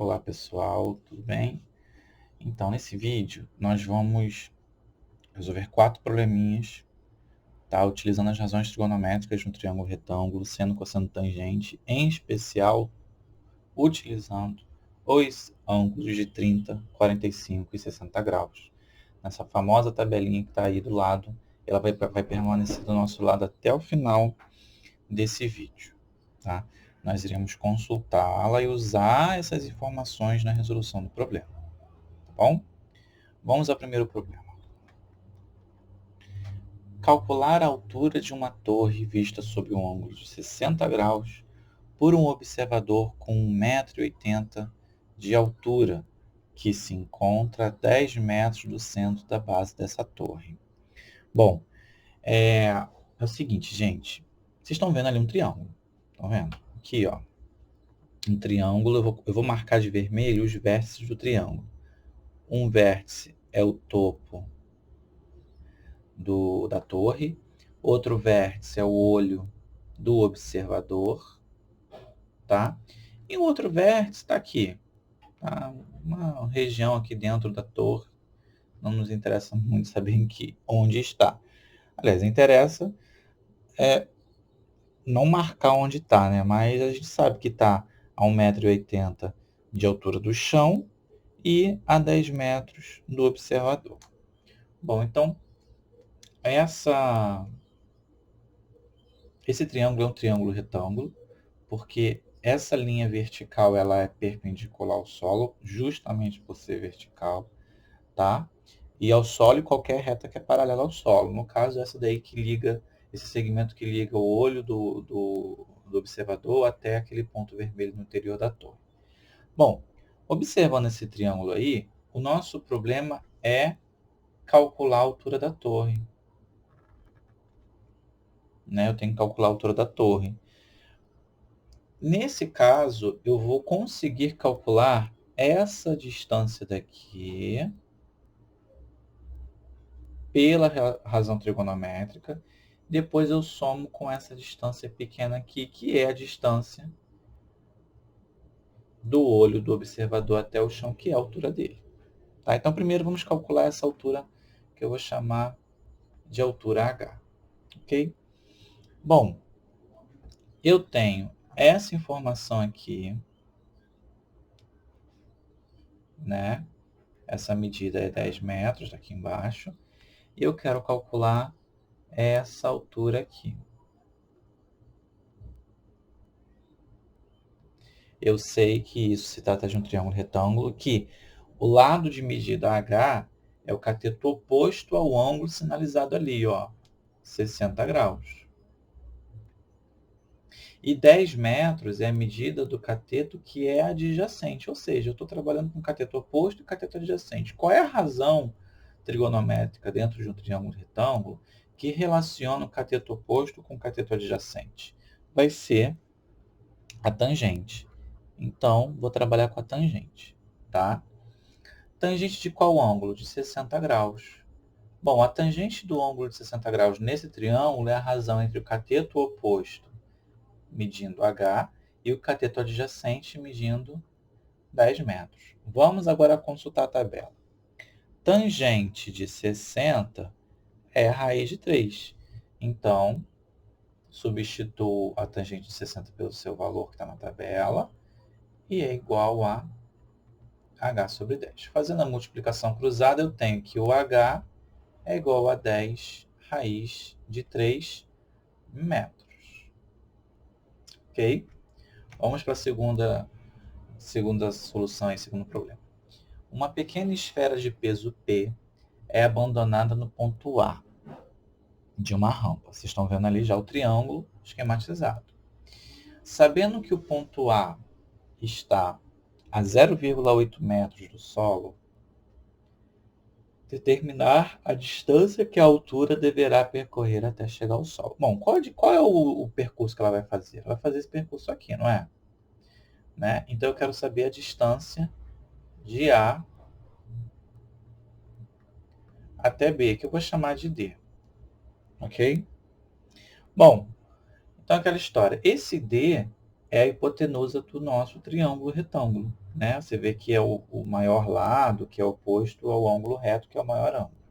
Olá pessoal, tudo bem? Então, nesse vídeo, nós vamos resolver 4 probleminhas, tá? Utilizando as razões trigonométricas de um triângulo retângulo, seno, cosseno, tangente, em especial, utilizando os ângulos de 30, 45 e 60 graus. Nessa famosa tabelinha que está aí do lado, ela vai permanecer do nosso lado até o final desse vídeo, tá? Nós iremos consultá-la e usar essas informações na resolução do problema, tá bom? Vamos ao primeiro problema. Calcular a altura de uma torre vista sob um ângulo de 60 graus por um observador com 1,80 m de altura, que se encontra a 10 metros do centro da base dessa torre. Bom, é o seguinte, gente. Vocês estão vendo ali um triângulo. Estão vendo? Aqui, ó. Um triângulo. Eu vou marcar de vermelho os vértices do triângulo. Um vértice é o topo da torre, outro vértice é o olho do observador, tá? E o outro vértice está aqui, tá? Uma região aqui dentro da torre, não nos interessa muito saber onde está. Aliás, interessa não marcar onde está, né? Mas a gente sabe que está a 1,80 m de altura do chão e a 10 metros do observador. Bom, então, esse triângulo é um triângulo retângulo, porque essa linha vertical ela é perpendicular ao solo, justamente por ser vertical, tá? E ao solo e qualquer reta que é paralela ao solo. No caso, essa daí que liga, esse segmento que liga o olho do observador até aquele ponto vermelho no interior da torre. Bom, observando esse triângulo aí, o nosso problema é calcular a altura da torre. Né? Eu tenho que calcular a altura da torre. Nesse caso, eu vou conseguir calcular essa distância daqui pela razão trigonométrica. Depois eu somo com essa distância pequena aqui, que é a distância do olho do observador até o chão, que é a altura dele. Tá? Então, primeiro vamos calcular essa altura, que eu vou chamar de altura H. Ok? Bom, eu tenho essa informação aqui, né? Essa medida é 10 metros, aqui embaixo. E eu quero calcular essa altura aqui. Eu sei que isso se trata de um triângulo retângulo, que o lado de medida H é o cateto oposto ao ângulo sinalizado ali, ó, 60 graus. E 10 metros é a medida do cateto que é adjacente, ou seja, eu estou trabalhando com cateto oposto e cateto adjacente. Qual é a razão trigonométrica dentro de um triângulo retângulo que relaciona o cateto oposto com o cateto adjacente? Vai ser a tangente. Então, vou trabalhar com a tangente, tá? Tangente de qual ângulo? De 60 graus. Bom, a tangente do ângulo de 60 graus nesse triângulo é a razão entre o cateto oposto, medindo H, e o cateto adjacente, medindo 10 metros. Vamos agora consultar a tabela. Tangente de 60 é a raiz de 3. Então, substituo a tangente de 60 pelo seu valor que está na tabela, e é igual a H sobre 10. Fazendo a multiplicação cruzada, eu tenho que o H é igual a 10 raiz de 3 metros. Ok? Vamos para a segunda solução e segundo problema. Uma pequena esfera de peso P é abandonada no ponto A de uma rampa. Vocês estão vendo ali já o triângulo esquematizado. Sabendo que o ponto A está a 0,8 metros do solo, determinar a distância que a altura deverá percorrer até chegar ao solo. Bom, qual é o percurso que ela vai fazer? Ela vai fazer esse percurso aqui, não é? Né? Então, eu quero saber a distância de A até B, que eu vou chamar de D. Ok? Bom, então aquela história. Esse D é a hipotenusa do nosso triângulo retângulo. né? Você vê que é o maior lado, que é oposto ao ângulo reto, que é o maior ângulo.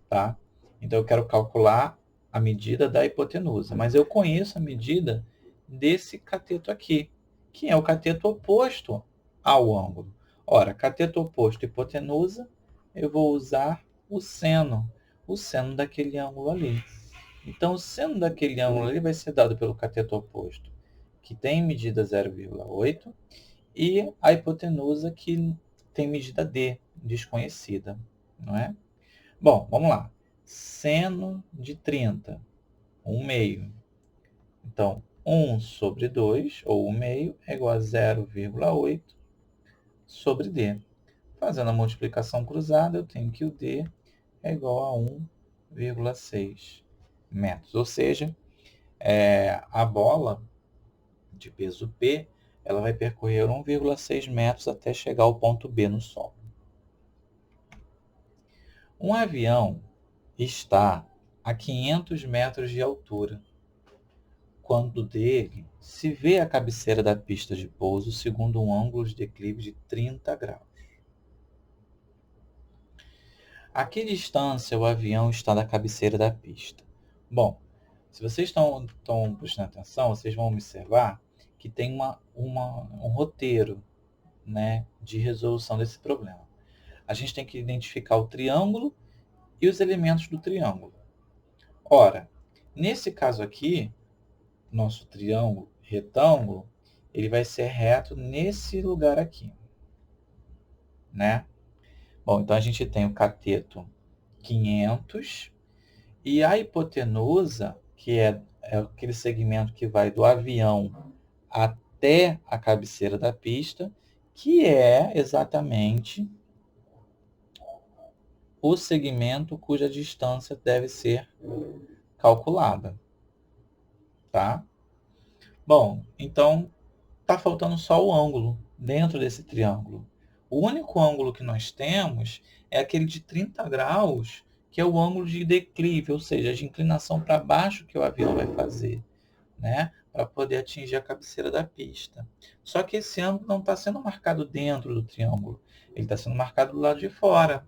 Tá? Então, eu quero calcular a medida da hipotenusa, mas eu conheço a medida desse cateto aqui, que é o cateto oposto ao ângulo. Ora, cateto oposto à hipotenusa, eu vou usar o seno daquele ângulo ali. Então, o seno daquele ângulo ali vai ser dado pelo cateto oposto, que tem medida 0,8, e a hipotenusa, que tem medida D, desconhecida, não é? Bom, vamos lá. Seno de 30, 1 meio. Então, 1 sobre 2, ou 1 meio, é igual a 0,8 sobre D. Fazendo a multiplicação cruzada, eu tenho que o D é igual a 1,6 metros. Ou seja, a bola de peso P, ela vai percorrer 1,6 metros até chegar ao ponto B no solo. Um avião está a 500 metros de altura quando dele se vê a cabeceira da pista de pouso segundo um ângulo de declive de 30 graus. A que distância o avião está da cabeceira da pista? Bom, se vocês estão prestando atenção, vocês vão observar que tem um roteiro, né, de resolução desse problema. A gente tem que identificar o triângulo e os elementos do triângulo. Ora, nesse caso aqui, nosso triângulo retângulo, ele vai ser reto nesse lugar aqui, né? Bom, então a gente tem o cateto 500 e a hipotenusa, que é aquele segmento que vai do avião até a cabeceira da pista, que é exatamente o segmento cuja distância deve ser calculada, tá? Bom, então está faltando só o ângulo dentro desse triângulo. O único ângulo que nós temos é aquele de 30 graus, que é o ângulo de declive, ou seja, de inclinação para baixo que o avião vai fazer, né, para poder atingir a cabeceira da pista. Só que esse ângulo não está sendo marcado dentro do triângulo, ele está sendo marcado do lado de fora,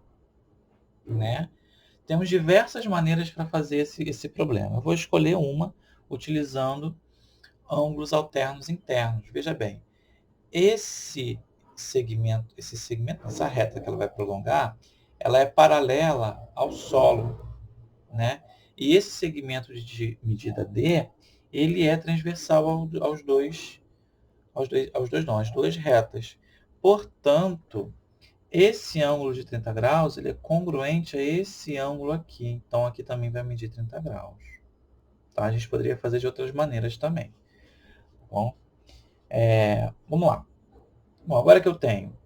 né? Temos diversas maneiras para fazer esse problema. Eu vou escolher uma utilizando ângulos alternos internos. Veja bem, essa reta que ela vai prolongar, ela é paralela ao solo, né? E esse segmento de medida D, ele é transversal às duas retas. Portanto, esse ângulo de 30 graus, ele é congruente a esse ângulo aqui. Então, aqui também vai medir 30 graus. Tá? A gente poderia fazer de outras maneiras também. Bom, vamos lá. Bom, agora que eu tenho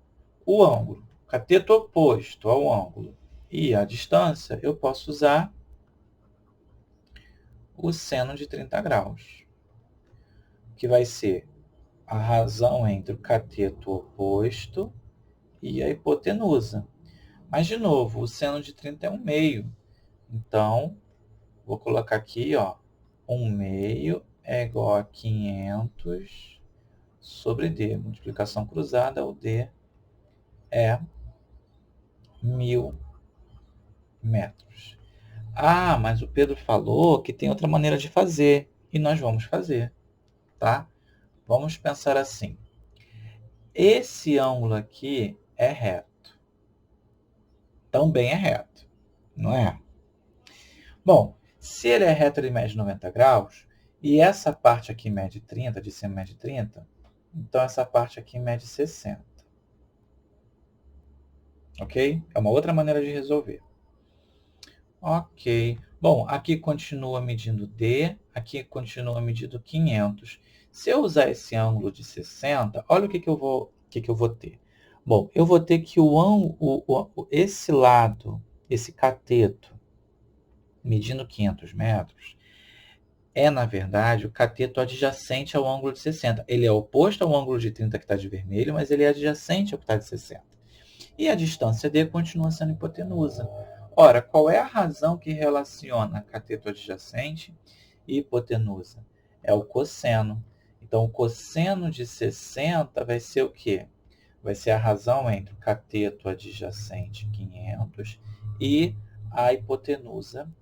o ângulo, cateto oposto ao ângulo e a distância, eu posso usar o seno de 30 graus, que vai ser a razão entre o cateto oposto e a hipotenusa. Mas, de novo, o seno de 30 é 1 meio. Então, vou colocar aqui, ó, 1 meio é igual a 500 sobre D. Multiplicação cruzada, o D é 1000 metros. Ah, mas o Pedro falou que tem outra maneira de fazer, e nós vamos fazer, tá? Vamos pensar assim. Esse ângulo aqui é reto. Também é reto, não é? Bom, se ele é reto, ele mede 90 graus, e essa parte aqui mede 30, de cima mede 30, então essa parte aqui mede 60. Ok? É uma outra maneira de resolver. Ok. Bom, aqui continua medindo D, aqui continua medindo 500. Se eu usar esse ângulo de 60, olha o que eu vou ter. Bom, eu vou ter que esse lado, esse cateto, medindo 500 metros, é, na verdade, o cateto adjacente ao ângulo de 60. Ele é oposto ao ângulo de 30 que está de vermelho, mas ele é adjacente ao que está de 60. E a distância D continua sendo hipotenusa. Ora, qual é a razão que relaciona cateto adjacente e hipotenusa? É o cosseno. Então, o cosseno de 60 vai ser o quê? Vai ser a razão entre o cateto adjacente 500 e a hipotenusa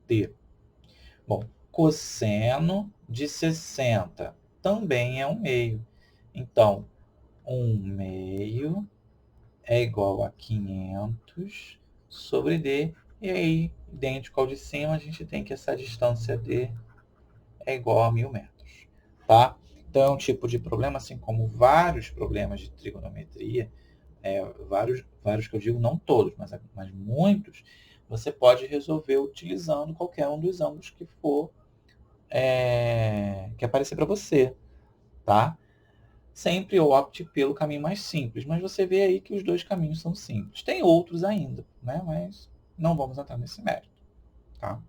D. Bom, cosseno de 60 também é 1 meio. Então, 1 meio é igual a 500 sobre D. E aí, idêntico ao de cima, a gente tem que essa distância D é igual a 1.000 metros. Tá? Então, é um tipo de problema, assim como vários problemas de trigonometria, vários que eu digo, não todos, mas muitos, você pode resolver utilizando qualquer um dos ângulos que for que aparecer para você. Tá? Sempre opte pelo caminho mais simples, mas você vê aí que os dois caminhos são simples. Tem outros ainda, né? Mas não vamos entrar nesse mérito. Tá?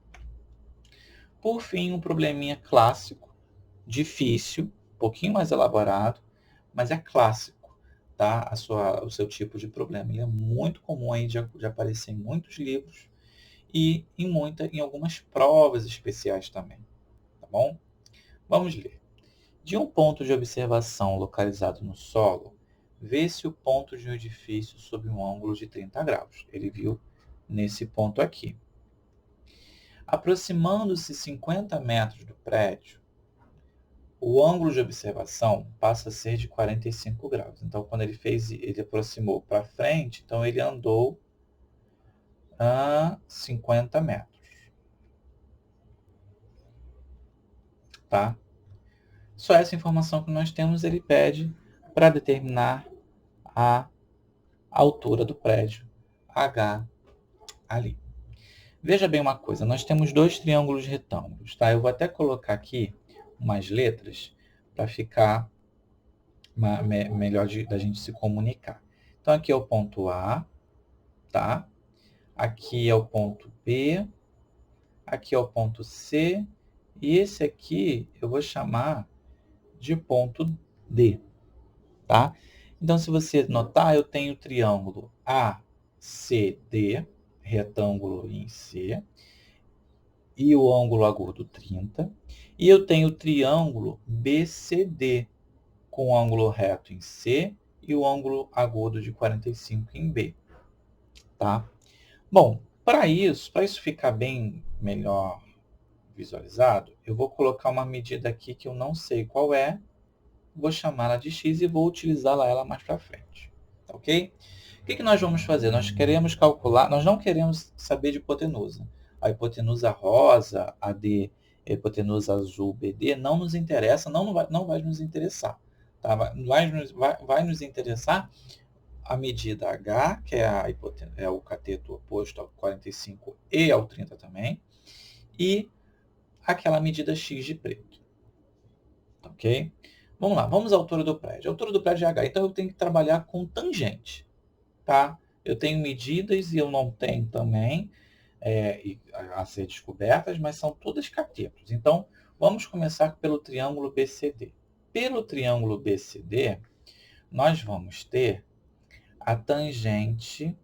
Por fim, um probleminha clássico, difícil, um pouquinho mais elaborado, mas é clássico, tá? O seu tipo de problema. Ele é muito comum aí de aparecer em muitos livros e em algumas provas especiais também. Tá bom? Vamos ler. De um ponto de observação localizado no solo, vê-se o ponto de um edifício sob um ângulo de 30 graus. Ele viu nesse ponto aqui. Aproximando-se 50 metros do prédio, o ângulo de observação passa a ser de 45 graus. Então, quando ele aproximou para frente, então ele andou a 50 metros. Tá? Só essa informação que nós temos, ele pede para determinar a altura do prédio H ali. Veja bem uma coisa, nós temos dois triângulos retângulos, tá? Eu vou até colocar aqui umas letras para ficar melhor da gente se comunicar. Então, aqui é o ponto A, tá? Aqui é o ponto B, aqui é o ponto C, e esse aqui eu vou chamar de ponto D, tá? Então, se você notar, eu tenho o triângulo ACD, retângulo em C, e o ângulo agudo 30, e eu tenho o triângulo BCD, com o ângulo reto em C e o ângulo agudo de 45 em B. Tá? Bom, para isso ficar bem melhor visualizado, eu vou colocar uma medida aqui que eu não sei qual é, vou chamá-la de x e vou utilizá-la ela mais para frente. Ok? O que nós vamos fazer? Nós queremos calcular, nós não queremos saber de hipotenusa. A hipotenusa rosa, a hipotenusa azul, BD, não nos interessa, não vai nos interessar. Tá? Vai nos interessar a medida H, que é o cateto oposto ao 45 e ao 30 também, e aquela medida X de preto. Ok? Vamos lá, vamos à altura do prédio. A altura do prédio é H, então eu tenho que trabalhar com tangente. Tá? Eu tenho medidas e eu não tenho também a ser descobertas, mas são todas catetos. Então, vamos começar pelo triângulo BCD. Pelo triângulo BCD, nós vamos ter a tangente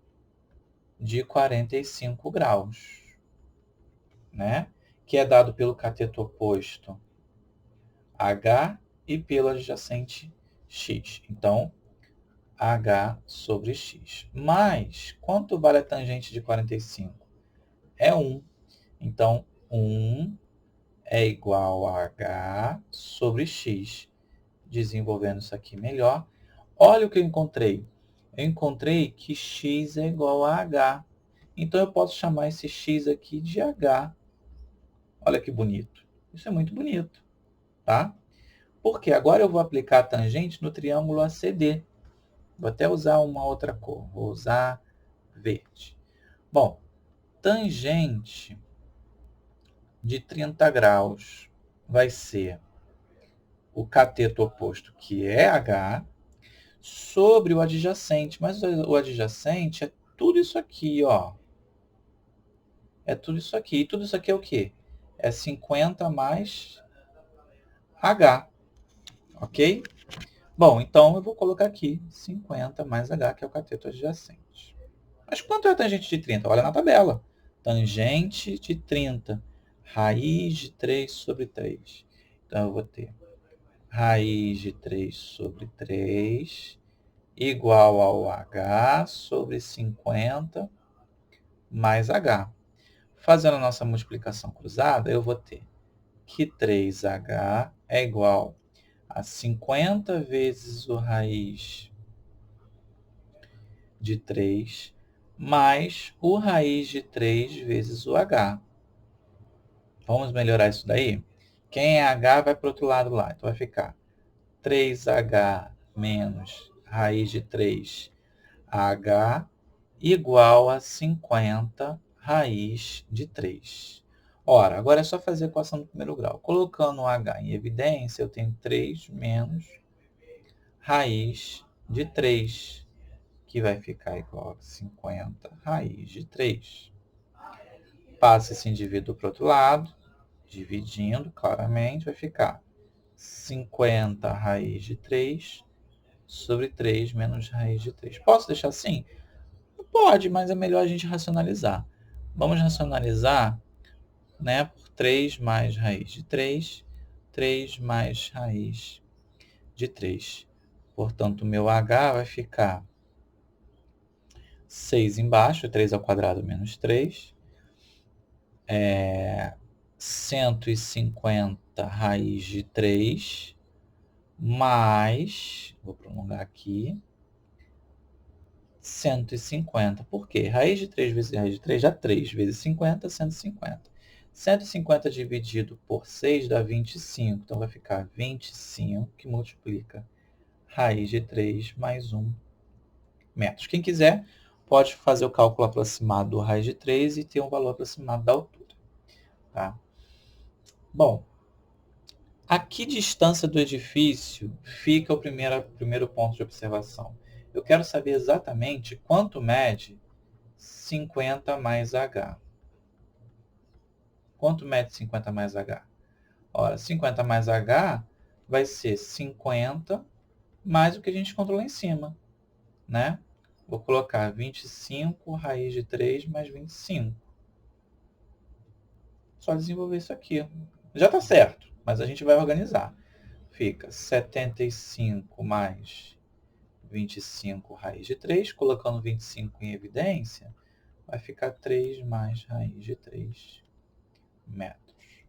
de 45 graus, né? Que é dado pelo cateto oposto H e pelo adjacente X. Então, H sobre X. Mas, quanto vale a tangente de 45? É 1. Então, 1 é igual a H sobre X. Desenvolvendo isso aqui melhor. Olha o que eu encontrei. Eu encontrei que X é igual a H. Então, eu posso chamar esse X aqui de H. Olha que bonito. Isso é muito bonito. Tá? Porque agora eu vou aplicar a tangente no triângulo ACD. Vou até usar uma outra cor. Vou usar verde. Bom, tangente de 30 graus vai ser o cateto oposto, que é H, sobre o adjacente. Mas o adjacente é tudo isso aqui, ó. É tudo isso aqui. E tudo isso aqui é o quê? É 50 mais H. Ok? Bom, então eu vou colocar aqui 50 mais H, que é o cateto adjacente. Mas quanto é a tangente de 30? Olha na tabela. Tangente de 30. Raiz de 3 sobre 3. Então, eu vou ter raiz de 3 sobre 3, igual ao h sobre 50 mais h. Fazendo a nossa multiplicação cruzada, eu vou ter que 3h é igual a 50 vezes o raiz de 3 mais o raiz de 3 vezes o h. Vamos melhorar isso daí? Quem é h vai para o outro lado lá. Então vai ficar 3h menos raiz de 3h igual a 50 raiz de 3. Ora, agora é só fazer a equação do primeiro grau. Colocando o h em evidência, eu tenho 3 menos raiz de 3, que vai ficar igual a 50 raiz de 3. Passa esse indivíduo para o outro lado, dividindo claramente, vai ficar 50 raiz de 3 sobre 3 menos raiz de 3. Posso deixar assim? Pode, mas é melhor a gente racionalizar. Vamos racionalizar, né, por 3 mais raiz de 3, 3 mais raiz de 3. Portanto, o meu h vai ficar 6 embaixo, 3 ao quadrado menos 3. 150 raiz de 3 mais, vou prolongar aqui, 150. Por quê? Raiz de 3 vezes raiz de 3 dá 3 vezes 50, 150. 150 dividido por 6 dá 25. Então, vai ficar 25 que multiplica raiz de 3 mais 1 metros. Quem quiser pode fazer o cálculo aproximado do raiz de 3 e ter um valor aproximado da altura. Tá? Bom, a que distância do edifício fica o primeiro ponto de observação? Eu quero saber exatamente quanto mede 50 mais h. Quanto mede 50 mais h? Ora, 50 mais h vai ser 50 mais o que a gente encontrou lá em cima, né? Vou colocar 25 raiz de 3 mais 25. Só desenvolver isso aqui. Já está certo, mas a gente vai organizar. Fica 75 mais 25 raiz de 3. Colocando 25 em evidência, vai ficar 3 mais raiz de 3 metros.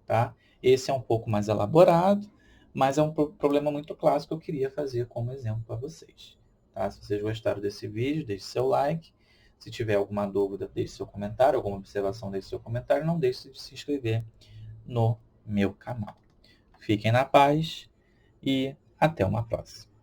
Tá? Esse é um pouco mais elaborado, mas é um problema muito clássico que eu queria fazer como exemplo para vocês. Tá? Se vocês gostaram desse vídeo, deixe seu like. Se tiver alguma dúvida, deixe seu comentário. Alguma observação, deixe seu comentário. Não deixe de se inscrever no meu canal. Fiquem na paz e até uma próxima.